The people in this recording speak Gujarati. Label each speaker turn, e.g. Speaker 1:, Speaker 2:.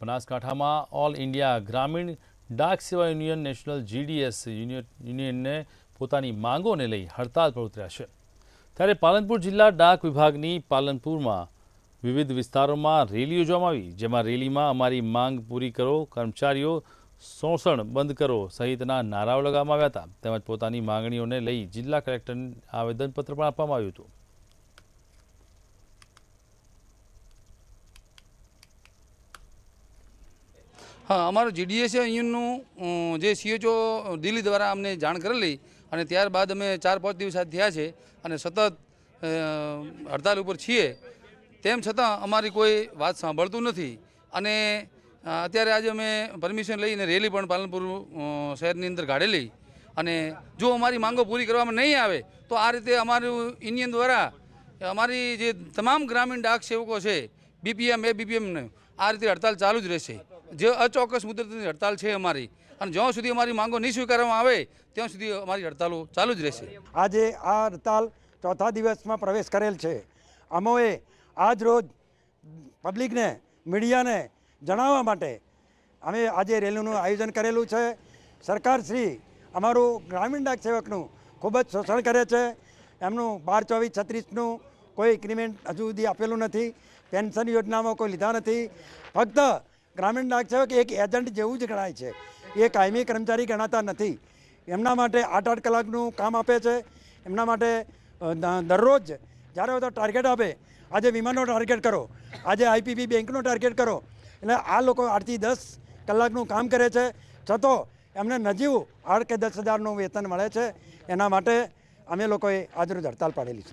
Speaker 1: બનાસકાંઠામાં ઓલ ઇન્ડિયા ગ્રામીણ ડાક સેવા યુનિયન નેશનલ GDS યુનિયનને પોતાની માંગોને લઈ હડતાળ પર ઉતર્યા છે। ત્યારે પાલનપુર જિલ્લા ડાક વિભાગની પાલનપુરમાં વિવિધ વિસ્તારોમાં રેલી યોજવામાં આવી, જેમાં રેલીમાં અમારી માંગ પૂરી કરો, કર્મચારીઓ શોષણ બંધ કરો સહિતના નારાઓ લગાવવામાં આવ્યા હતા। તેમજ પોતાની માંગણીઓને લઈ જિલ્લા કલેક્ટરને આવેદનપત્ર પણ આપવામાં આવ્યું હતું।
Speaker 2: हाँ, अमर GDS यूनियन जे CHO दिल्ली द्वारा अमने जाण करेली અને ત્યારબાદ અમે 4-5 દિવસ થયા છે અને સતત હડતાલ ઉપર છીએ। તેમ છતાં અમારી કોઈ વાત સાંભળતું નથી અને અત્યારે આજે અમે પરમિશન લઈને રેલી પણ પાલનપુર શહેરની અંદર કાઢેલી અને જો અમારી માંગો પૂરી કરવામાં નહીં આવે તો આ રીતે અમારું યુનિયન દ્વારા અમારી જે તમામ ગ્રામીણ ડાક સેવકો છે BPM ABPM ને આ રીતે હડતાલ ચાલુ જ રહેશે। જે અચોક્કસ મુદતની હડતાલ છે અમારી અને જ્યાં સુધી અમારી માંગો નહીં સ્વીકારવામાં આવે ત્યાં સુધી અમારી હડતાલો ચાલુ જ રહેશે।
Speaker 3: આજે આ હડતાલ ચોથા દિવસમાં પ્રવેશ કરેલ છે। અમોએ આજ રોજ પબ્લિકને મીડિયાને જણાવવા માટે અમે આજે રેલીનું આયોજન કરેલું છે। સરકારશ્રી અમારું ગ્રામીણ ડાક સેવકનું ખૂબ જ શોષણ કરે છે। એમનું 12-24-36નું કોઈ ઇન્ક્રીમેન્ટ હજુ સુધી આપેલું નથી, પેન્શન યોજનામાં કોઈ લીધા નથી। ફક્ત ગ્રામીણ ડાક સેવક એક એજન્ટ જેવું જ ગણાય છે, એ કાયમી કર્મચારી ગણાતા નથી। એમના માટે 8-8 કલાકનું કામ આપે છે। એમના માટે દરરોજ જ્યારે બધા ટાર્ગેટ આપે, આજે વીમાનો ટાર્ગેટ કરો, આજે IPP બેંકનો ટાર્ગેટ કરો, એટલે આ લોકો 8 થી 10 કલાકનું કામ કરે છે, છતાં એમને નજીવું 8 કે 10 હજારનું વેતન મળે છે। એના માટે અમે લોકોએ આજરોજ હડતાલ પાડેલી છે।